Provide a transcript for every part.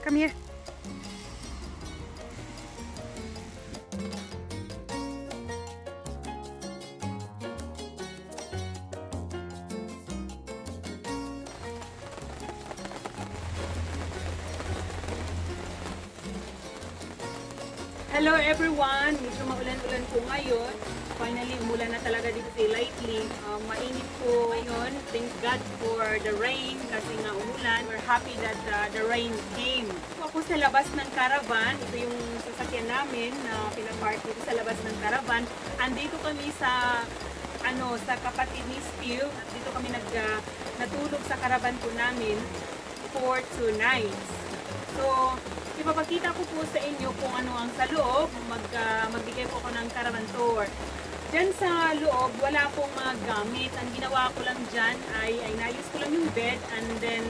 Come here. Hello everyone! Medyo maulan-ulan po ngayon. Finally, umulan na talaga dito lately. Mainit po ngayon. Thank God for the rain kasi nga umulan. We're happy that the rain came. Ako sa labas ng Caravan. Ito yung sasakyan namin na pinapark dito sa labas ng Caravan. Andito kami sa sa kapatid ni Steve. Dito kami natulog sa Caravan po namin for 2 nights. So, ipapakita ko po sa inyo kung ano ang sa loob. Magbigay po ako ng caravan tour. Diyan sa loob, wala pong mga gamit. Ang ginawa ko lang dyan ay inayos ko lang yung bed. And then,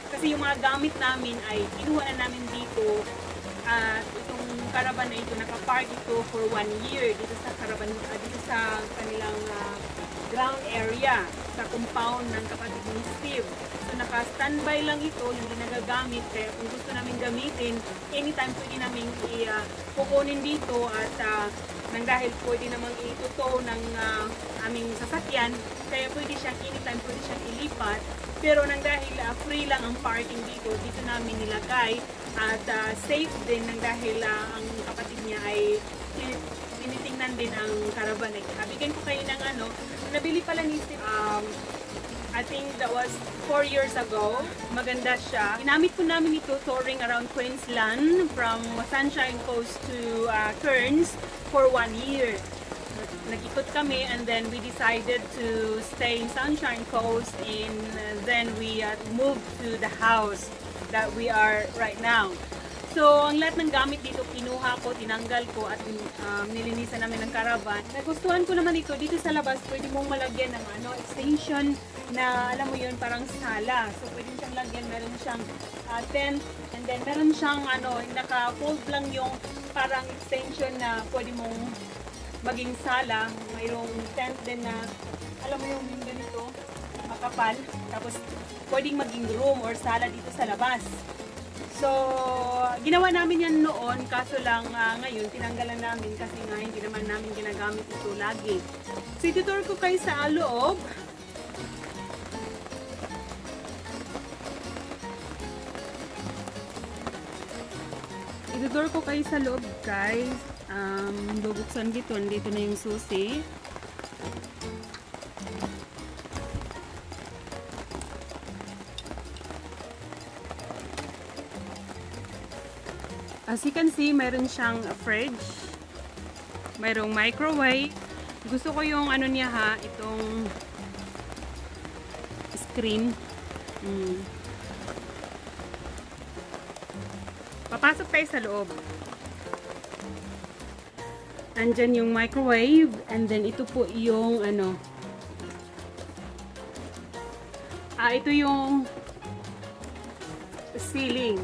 kasi yung mga gamit namin ay kinuha na namin dito. At itong caravan na ito, nakapark ito for 1 year dito sa caravan, dito sa kanilang ground area, sa compound ng kapatid ni Steve. So naka-standby lang ito, hindi nagagamit. Kaya kung gusto namin gamitin, anytime pwede namin kukunin dito at nang dahil pwede namang ituto ng aming sasakyan, kaya pwede siyang anytime, pwede siyang ilipat. Pero nang dahil free lang ang parking dito namin nilagay at safe din nang dahil ang kapatid niya ay tinitingnan din ang caravan. Bigyan ko kayo ng nabili pala ni Steve, I think that was 4 years ago. Maganda siya. Ginamit po namin ito touring around Queensland from Sunshine Coast to Cairns for 1 year. Nag-ikot kami and then we decided to stay in Sunshine Coast and then we moved to the house that we are right now. So, ang lahat ng gamit dito, kinuha ko, tinanggal ko at nilinisan namin ng caravan. Nagustuhan ko naman ito, dito sa labas, pwede mong malagyan ng extension na, alam mo yun, parang sala. So, pwede siyang lagyan, meron siyang tent, and then meron siyang, naka-fold lang yung parang extension na pwede mong maging sala. Mayroong tent din na, alam mo yung ganito, makapal. Tapos, pwedeng maging room or sala dito sa labas. So, ginawa namin yan noon, kaso lang ngayon, tinanggalan namin kasi nga hindi naman namin ginagamit ito lagi. So, itutur ko kayo sa loob. Itutur ko kayo sa loob, guys. Bubuksan dito, dito na yung susi. As you can see, mayroon siyang fridge. Mayroong microwave. Gusto ko yung niya itong screen. Papasok tayo sa loob. Andyan yung microwave and then ito po yung ito yung ceiling.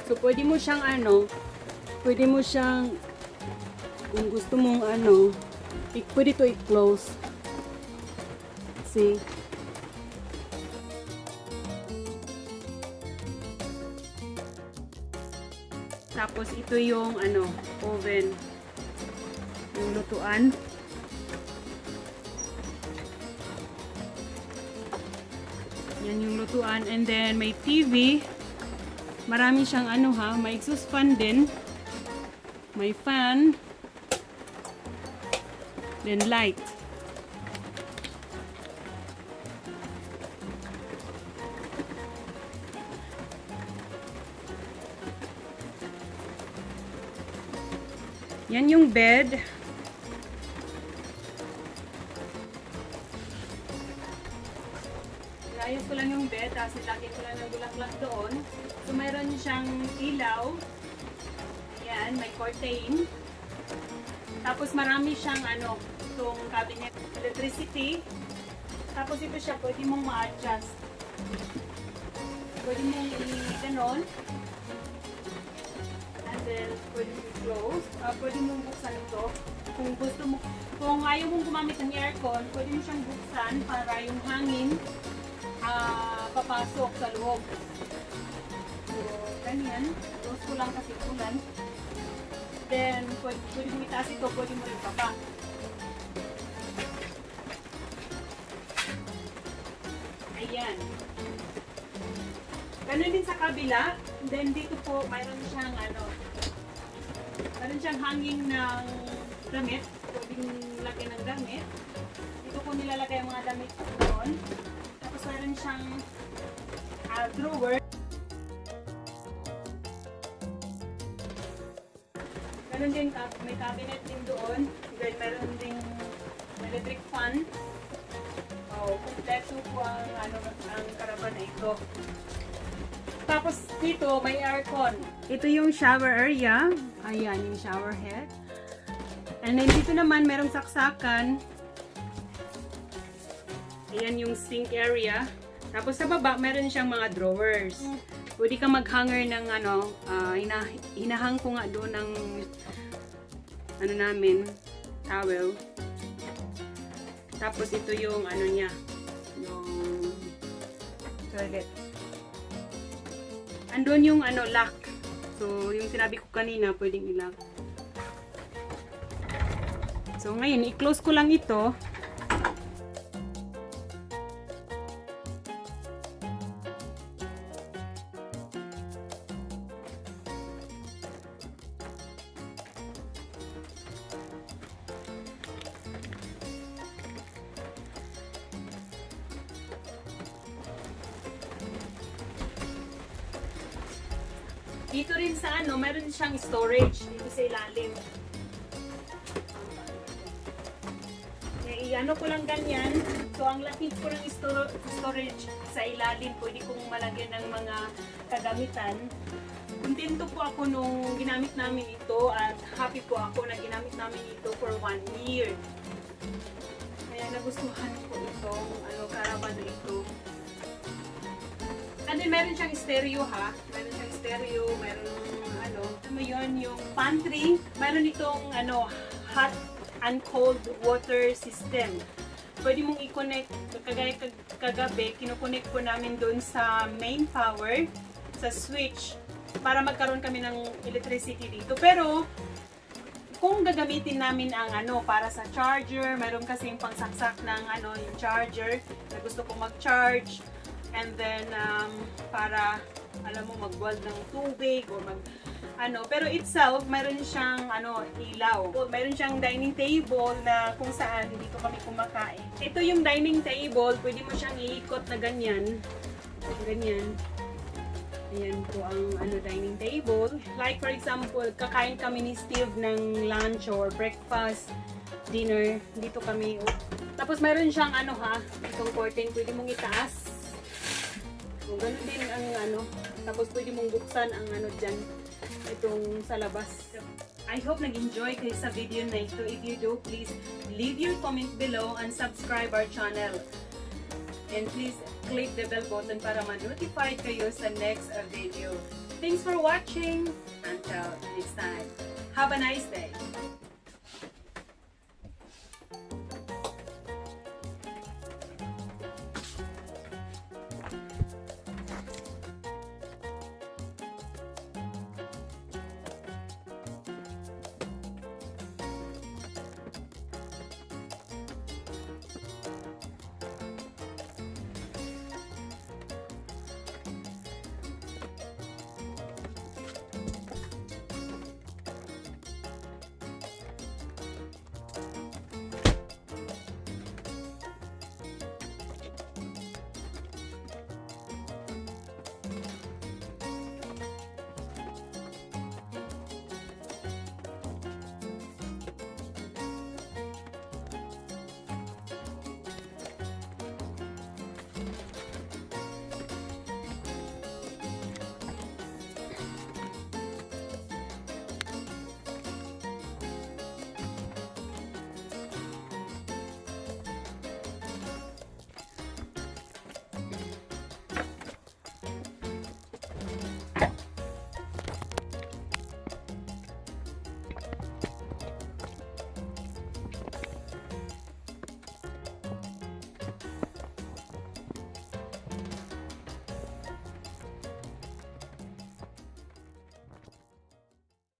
So, pwede mo siyang pwede mo siyang, kung gusto mong pwede to i-close. See? Tapos, ito yung, oven. Yung lutuan. Yan yung lutuan. And then, may TV. Marami siyang may exhaust fan din. May fan. Then light. Yan yung bed. Inayos ko lang yung bed, tapos nilagyan ko lang ng bulaklak doon. So, mayroon siyang ilaw. Ayan, may curtain. Tapos, marami siyang itong cabinet, electricity. Tapos, ito siya, pwede mong ma-adjust. Pwede mong i-ganon. And then, pwede mong i-close. Pwede mong buksan ito. Kung gusto mo, kung ayaw mong gumamit ng aircon, pwede mo siyang buksan para yung hangin papasok sa loob. So, ganyan. Close ko lang kasi ulan. Then, pwede mo itaas ito, pwede mo rin baba. Ayan. Ganun din sa kabila. Then, dito po, mayroon siyang hanging ng damit. Pwedeng lagyan ng damit. Dito po nilalagay ang mga damit doon. Tapos, mayroon siyang drawer. Meron din, may cabinet din doon. Then meron din electric fan. Oh, kompleto po ang Caravan na ito. Tapos dito may aircon. Ito yung shower area. Ayan yung shower head. And then dito naman merong saksakan. Ayan yung sink area. Tapos sa baba meron siyang mga drawers. Pwede ka mag-hanger ng hinahang ko nga doon ng namin, towel. Tapos ito yung niya, yung toilet. Andun yung lock. So, yung sinabi ko kanina, pwedeng i-lock. So, ngayon, i-close ko lang ito. Dito rin sa meron siyang storage dito sa ilalim. Ko lang ganyan. So, ang laki ko ng storage sa ilalim. Pwede kong malagyan ng mga kagamitan. Kontento po ako nung ginamit namin ito at happy po ako na ginamit namin ito for 1 year. Kaya nagustuhan ko itong Caravan na ito. And then, meron siyang stereo ha. Meron siyang stereo, meron yung pantry. Meron itong hot and cold water system. Pwede mong i-connect, kagaya kagabi, kinoconnect ko namin doon sa main power, sa switch, para magkaroon kami ng electricity dito. Pero, kung gagamitin namin ang para sa charger, meron kasing pangsaksak ng yung charger, na gusto kong mag-charge, and then, para, alam mo, mag-boil ng tubig, o pero itself, mayroon siyang, ilaw. Mayroon siyang dining table na kung saan dito kami kumakain. Ito yung dining table, pwede mo siyang iikot na ganyan. Ganyan. Ayan po ang, dining table. Like, for example, kakain kami ni Steve ng lunch or breakfast, dinner. Dito kami. Tapos, mayroon siyang, itong curtain, pwede mong itaas. Ganun din ang tapos pwede mong buksan ang dyan, itong sa labas. I hope nag-enjoy kayo sa video na ito. If you do, please leave your comment below and subscribe our channel. And please click the bell button para ma-notify kayo sa next video. Thanks for watching. Until next time. Have a nice day.